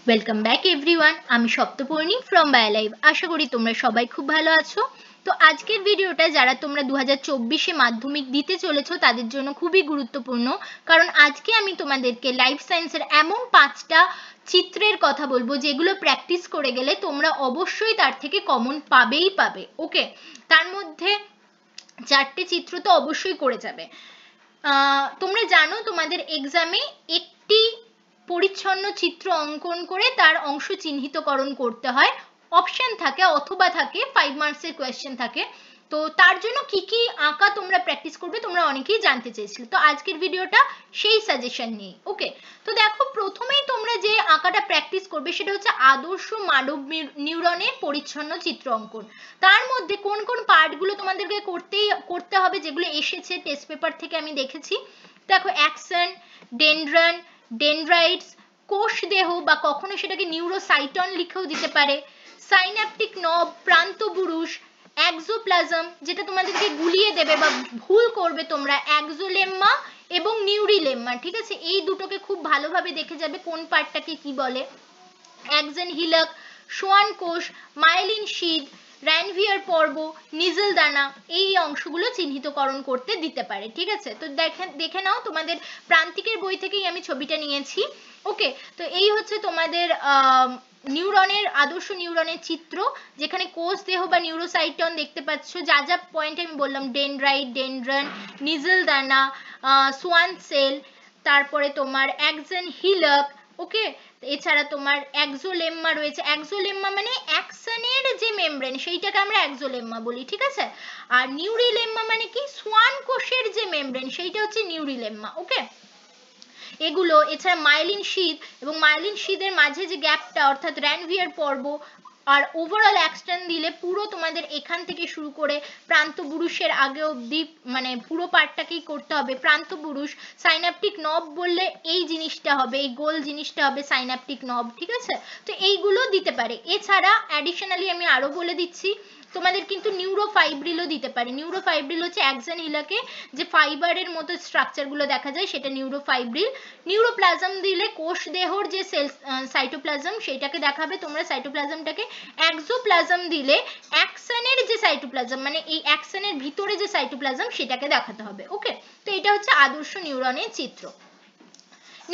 Welcome back everyone. আমি Saptaparni from বায়োলাইভ। আশা করি তোমরা সবাই খুব ভালো আছো। তো আজকের ভিডিওটা যারা তোমরা 2024-এ মাধ্যমিক দিতে চলেছো তাদের জন্য খুবই গুরুত্বপূর্ণ, কারণ আজকে আমি তোমাদেরকে লাইফ সায়েন্সের এমন 5টা চিত্রের কথা বলবো যেগুলো প্র্যাকটিস করে গেলে তোমরা অবশ্যই তার থেকে কমন পাবেই পাবে। ওকে, তার মধ্যে 4টে চিত্র তো অবশ্যই করে যাবে। তোমরা জানো তোমাদের এক্সামে একটি পরিচ্ছন্ন চিত্র অঙ্কন করে তার অংশ চিহ্নিতকরণ করতে হয়। অপশন থাকে অথবা থাকে 5 মার্কসের কোয়েশ্চেন থাকে। তো তার জন্য কি কি আঁকা তোমরা প্র্যাকটিস করবে তোমরা অনেকেই জানতে চেয়েছিলে, তো আজকের ভিডিওটা সেই সাজেশন নিয়ে। ওকে, তো দেখো প্রথমেই তোমরা যে আঁকাটা প্র্যাকটিস করবে সেটা হচ্ছে আদর্শ মানব নিউরনের পরিচ্ছন্ন চিত্র অঙ্কন। তার মধ্যে কোন কোন পার্টগুলো তোমাদেরকে করতে হবে যেগুলো এসেছে টেস্ট পেপার থেকে আমি দেখেছি। দেখো অ্যাকশন, ডেনড্রন, ডেনড্রাইটস, কোষ দেহ বা কখনো সেটাকে নিউরোসাইটন লিখেও দিতে পারে, সাইন্যাপটিক নব, প্রান্তপুরুষ, এক্সোপ্লাজম যেটা তোমাদেরকে গুলিয়ে দেবে বা ভুল করবে তোমরা, এক্সোলেম্মা এবং নিউরিলেম্মা। ঠিক আছে, এই দুটোকে খুব ভালোভাবে দেখে যাবে কোন পার্টটাকে কি বলে। অ্যাক্সন হিলক, সোয়ান কোষ, মাইলিন শীথ, র্যানভিয়ার পর্ব, নিজেল দানা, এই অংশগুলো চিহ্নিতকরণ করতে দিতে পারে। ঠিক আছে, তো দেখে নাও তোমাদের প্রান্তিকের বই থেকেই আমি ছবিটা নিয়েছি। ওকে, তো এই হচ্ছে তোমাদের নিউরনের আদর্শ নিউরনের চিত্র, যেখানে কোষ দেহ বা নিউরোসাইটন দেখতে পাচ্ছ। যা যা পয়েন্ট আমি বললাম, ডেনড্রাইট, ডেনড্রন, নিজেল দানা, সোয়ান সেল, তারপরে তোমার অ্যাক্সন হিলক। ওকে, এছাড়া তোমার এক্সোলেম্মা রয়েছে। এক্সোলেম্মা মানে অ্যাকশনের যে মেমব্রেন সেইটাকে আমরা এক্সোলেম্মা বলি। ঠিক আছে, আর নিউরিলেম্মা মানে কি, সোয়ান কোষের যে মেমব্রেন সেইটা হচ্ছে নিউরিলেম্মা। ওকে, এগুলো এছাড়া মাইলিন শীথ এবং মাইলিন শীথের মাঝে যে গ্যাপটা অর্থাৎ র্যানভিয়ার পর্ব, আর ওভারঅল অ্যাকশন দিলে পুরো তোমাদের এখান থেকে শুরু করে প্রান্তপুরুষের আগে অবধি মানে পুরো পার্টটাকেই করতে হবে। প্রান্তপুরুষ, সাইন্যাপটিক নব বললে এই জিনিসটা হবে, এই গোল জিনিসটা হবে সাইন্যাপটিক নব। ঠিক আছে, তো এইগুলো দিতে পারে। এছাড়া অ্যাডিশনালি আমি আরো বলে দিচ্ছি, তোমাদের কিন্তু নিউরোফাইব্রিলও দিতে পারে। নিউরোফাইব্রিল হচ্ছে অ্যাক্সন হিলাকে যে ফাইবারের মতো স্ট্রাকচারগুলো দেখা যায় সেটা নিউরোফাইব্রিল। নিউরোপ্লাজম দিলে কোষ দেহর যে সেল সাইটোপ্লাজম সেটাকে দেখাবে তোমরা সাইটোপ্লাজমটাকে। এক্সোপ্লাজম দিলে অ্যাকশনের যে সাইটোপ্লাজম মানে এই অ্যাকশনের ভিতরে যে সাইটোপ্লাজম সেটাকে দেখাতে হবে। ওকে, তো এটা হচ্ছে আদর্শ নিউরনের চিত্র।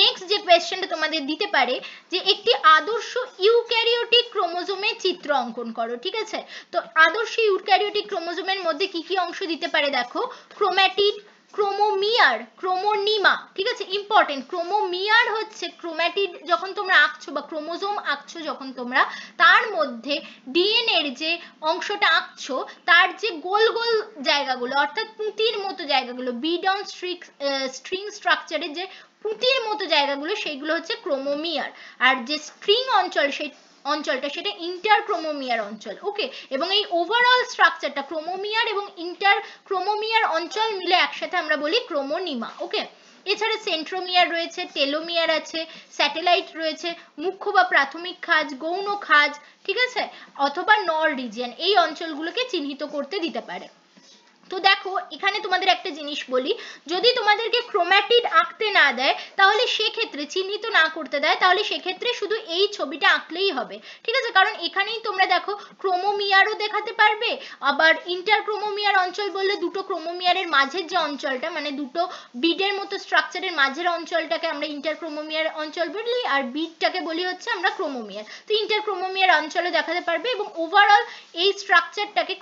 নেক্সট যে কোয়েশ্চেনটা তোমাদের দিতে পারে যে একটি আদর্শ ইউক্যারিওটিক ক্রোমোজোমের চিত্র অঙ্কন করো। ঠিক আছে, তো আদর্শ ইউক্যারিওটিক ক্রোমোজোমের মধ্যে কি কি অংশ দিতে পারে দেখো, ক্রোম্যাটিড, ক্রোমোমিয়ার, ক্রোমোনিমা। ঠিক আছে, ইম্পর্টেন্ট, ক্রোমোমিয়ার হচ্ছে ক্রোম্যাটিড যখন তোমরা আঁকছো বা ক্রোমোজোম আঁকছো যখন তোমরা, তার মধ্যে ডিএনএ এর যে অংশটা আঁকছো তার যে গোল গোল জায়গাগুলো অর্থাৎ পুঁতির মতো জায়গাগুলো, বিড অন স্ট্রিং স্ট্রাকচারের যে পুঁতির মতো জায়গাগুলো সেইগুলো হচ্ছে ক্রোমোমিয়ার। আর যে স্ট্রিং অঞ্চল সেই অঞ্চলটা সেটা ইন্টারক্রোমোমিয়ার অঞ্চল। ওকে, এবং এই ওভারঅল স্ট্রাকচারটা ক্রোমোমিয়ার এবং ইন্টারক্রোমোমিয়ার অঞ্চল মিলে একসাথে আমরা বলি ক্রোমোনিমা। ওকে, এছাড়া সেন্ট্রোমিয়ার রয়েছে, টেলোমিয়ার আছে, স্যাটেলাইট রয়েছে, মুখ্য বা প্রাথমিক খাজ, গৌণ খাজ। ঠিক আছে, অথবা নর রিজিয়ন, এই অঞ্চলগুলোকে চিহ্নিত করতে দিতে পারে। তো দেখো এখানে তোমাদের একটা জিনিস বলি, যদি তোমাদেরকে ক্রোম্যাটিড আঁকতে না দেয় তাহলে সেক্ষেত্রে চিহ্নিত না করতে দেয় তাহলে সেক্ষেত্রে শুধু এই ছবিটা আঁকলেই হবে। ঠিক আছে, কারণ এখানেই তোমরা দেখো ক্রোমোমিয়ারও দেখাতে পারবে, আবার ইন্টারক্রোমোমিয়ার অঞ্চল বললে দুটো ক্রোমোমিয়ারের মাঝের যে অঞ্চলটা মানে দুটো বিডের মতো স্ট্রাকচারের মাঝের অঞ্চলটাকে আমরা ইন্টারক্রোমোমিয়ার অঞ্চল বলি, আর বিডটাকে বলি হচ্ছে আমরা ক্রোমোমিয়ার। তো ইন্টারক্রোমোমিয়ার অঞ্চলে দেখাতে পারবে এবং ওভারঅল এই স্ট্রাকচারটাকে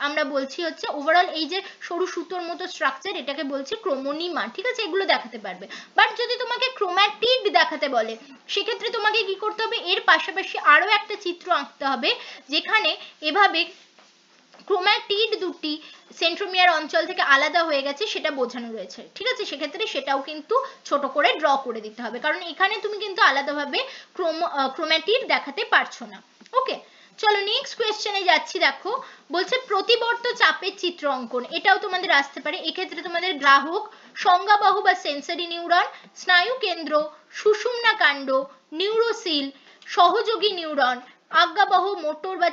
আমরা বলছি হচ্ছে ওভারঅল এই যে সরু সুতোর মতো স্ট্রাকচার এটাকে বলছি ক্রোমোনিমা। ঠিক আছে, এগুলো দেখাতে পারবে। বাট যদি তোমাকে ক্রোম্যাটিড দেখাতে বলে সেক্ষেত্রে তোমাকে কি করতে হবে, এর পাশাপাশি আরো একটা চিত্র আঁকতে হবে যেখানে এভাবে ক্রোম্যাটিড দুটি সেন্ট্রোমিয়ার অঞ্চল থেকে আলাদা হয়ে গেছে সেটা বোঝানো রয়েছে। ঠিক আছে, সেক্ষেত্রে সেটাও কিন্তু ছোট করে ড্র করে দিতে হবে, কারণ এখানে তুমি কিন্তু আলাদাভাবে ক্রোম্যাটিড দেখাতে পারছো না। ওকে, চলো নেক্সট কোয়েশ্চেনে যাচ্ছি। দেখো বলছে প্রতিবর্ত চাপের চিত্র অঙ্কন, এটাও তোমাদের আসতে পারে। এক্ষেত্রে তোমাদের গ্রাহক, সংজ্ঞাবাহু বা সেন্সরি নিউরন, স্নায়ু কেন্দ্র, সুষুম্না কাণ্ড, নিউরোসিল, সহযোগী নিউরন, আজ্ঞাবহ মোটর বা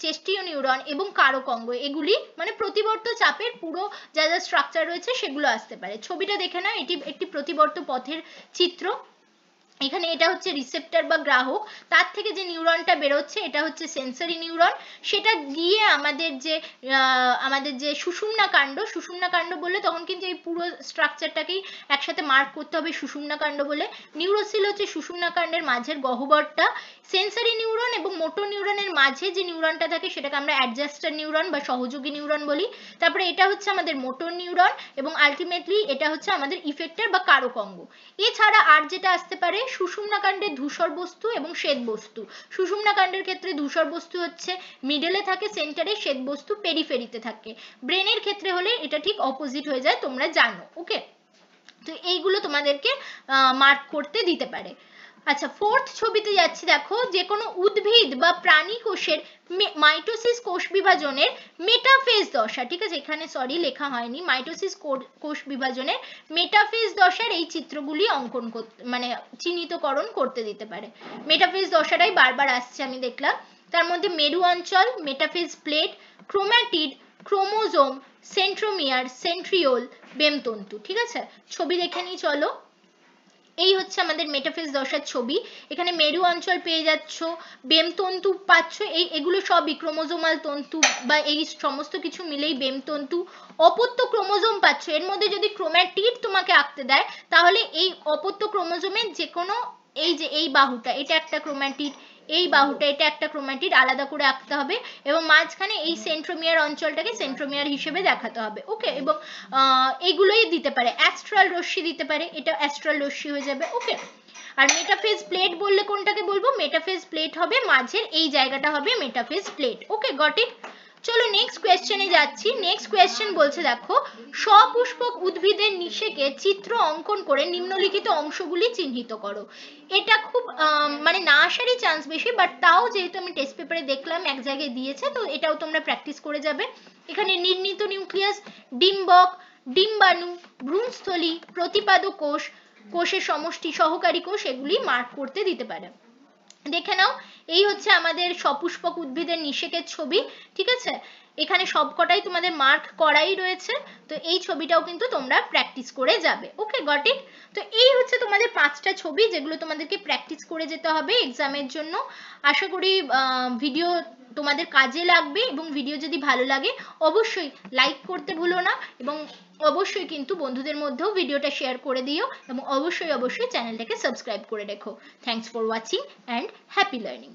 চেস্টীয় নিউরন এবং কারক অঙ্গ, এগুলি মানে প্রতিবর্ত চাপের পুরো যা যা স্ট্রাকচার রয়েছে সেগুলো আসতে পারে। ছবিটা দেখে নাও, এটি একটি প্রতিবর্ত পথের চিত্র। এখানে এটা হচ্ছে রিসেপ্টর বা গ্রাহক, তার থেকে যে নিউরনটা বেরোচ্ছে এটা হচ্ছে সেন্সরি নিউরন, সেটা গিয়ে আমাদের যে সুষুম্না কাণ্ড বললে তখন কিন্তু এই পুরো স্ট্রাকচারটাকেই একসাথে মার্ক করতে হবে সুষুম্না কাণ্ড বলে। নিউরোসিল হচ্ছে সুষুম্না কাণ্ডের মাঝের গহ্বরটা। সেন্সরি নিউরন এবং মোটর নিউরনের মাঝে যে নিউরনটা থাকে সেটাকে আমরা অ্যাডজাস্টার নিউরন বা সহযোগী নিউরন বলি। তারপরে এটা হচ্ছে আমাদের মোটর নিউরন এবং আলটিমেটলি এটা হচ্ছে আমাদের ইফেক্টর বা কারক অঙ্গ। এছাড়া আর যেটা আসতে পারে সুষুম্না কাণ্ডের ধূসর বস্তু এবং শ্বেত বস্তু। সুষুম্না কাণ্ডের ক্ষেত্রে ধূসর বস্তু হচ্ছে মিডলে থাকে, সেন্টারে, শ্বেত বস্তু পেরিফেরিতে থাকে। ব্রেনের ক্ষেত্রে হলে এটা ঠিক অপোজিট হয়ে যায়, তোমরা জানো। ওকে, তো এইগুলো তোমাদেরকে মার্ক করতে দিতে পারে। আচ্ছা, ফোর্থ ছবিতে যাচ্ছি, দেখো যে কোনো উদ্ভিদ বা প্রাণী কোষের মাইটোসিস কোষ বিভাজনের মেটাফেজ দশা, ঠিক আছে, এখানে সরি লেখা হয়নি, মাইটোসিস কোষ বিভাজনের মেটাফেজ দশার এই চিত্রগুলি অঙ্কন করতে মানে চিহ্নিতকরণ করতে দিতে পারে। মেটাফেজ দশাটাই বারবার আসছে আমি দেখলাম। তার মধ্যে মেরু অঞ্চল, metaphase plate, chromatid, chromosome, centromere, centriole, বেমতন্তু। ঠিক আছে, ছবি দেখে নিই চলো। এই হচ্ছে আমাদের মেটাফেজ দশার ছবি। এখানে মেরু অঞ্চল পেয়ে যাচ্ছ, বেমতন্তু পাচ্ছ, এগুলো সবই ক্রোমোজোমাল তন্তু বা এই সমস্ত কিছু মিলেই বেমতন্তু। অপত্য ক্রোমোজোম পাচ্ছ, এর মধ্যে যদি ক্রোম্যাটিড তোমাকে আঁকতে দেয় তাহলে এই অপত্য ক্রোমোজোমের যে কোনো, এই যে এই বাহুটা এটা একটা ক্রোম্যাটিড, এই বাহুটা এটা একটা ক্রোম্যাটিড, আলাদা করে আঁকতে হবে এবং মাঝখানে এই সেন্ট্রোমিয়ার অঞ্চলটাকে সেন্ট্রোমিয়ার হিসেবে দেখাতে হবে। ওকে, এবং এইগুলোই দিতে পারে, অ্যাস্ট্রাল রশ্মি দিতে পারে, এটা অ্যাস্ট্রাল রশ্মি হয়ে যাবে। ওকে, আর মেটাফেজ প্লেট বললে কোনটাকে বলবো? মেটাফেজ প্লেট হবে মাঝের এই জায়গাটা হবে metaphase plate. Okay, got it. চলো নেক্সট কোয়েশ্চেনে যাচ্ছি। নেক্সট কোয়েশ্চেন বলছে, দেখো সপুষ্পক উদ্ভিদের নিষেকে চিত্র অঙ্কন করে নিম্নলিখিত অংশগুলি চিহ্নিত করো। এটা খুব মানে না আসারই চান্স বেশি, বাট তাও যেহেতু আমি টেস্ট পেপারে দেখলাম এক জায়গায় দিয়েছে, তো এটাও তোমরা প্র্যাকটিস করে যাবে। এখানে নির্ণীত নিউক্লিয়াস, ডিম্বক, ডিম্বাণু, ভ্রূণস্থলী, প্রতিপাদক কোষ, কোষের সমষ্টি, সহকারী কোষ, এগুলি মার্ক করতে দিতে পারে। দেখে নাও, এই হচ্ছে আমাদের সপুষ্পক উদ্ভিদের নিষেকের ছবি। ঠিক আছে, এখানে সবকটাই তোমাদের মার্ক করাই রয়েছে, তো এই ছবিটাও কিন্তু তোমরা প্র্যাকটিস করে যাবে। ওকে, গট ইট। তো এই হচ্ছে তোমাদের 5টা ছবি যেগুলো তোমাদেরকে প্র্যাকটিস করে যেতে হবে এক্সামের জন্য। আশা করি ভিডিও তোমাদের কাজে লাগবে এবং ভিডিও যদি ভালো লাগে অবশ্যই লাইক করতে ভুলো না এবং অবশ্যই কিন্তু বন্ধুদের মধ্যেও ভিডিওটা শেয়ার করে দিও এবং অবশ্যই চ্যানেলটাকে সাবস্ক্রাইব করে রেখো। Thanks for watching and happy learning.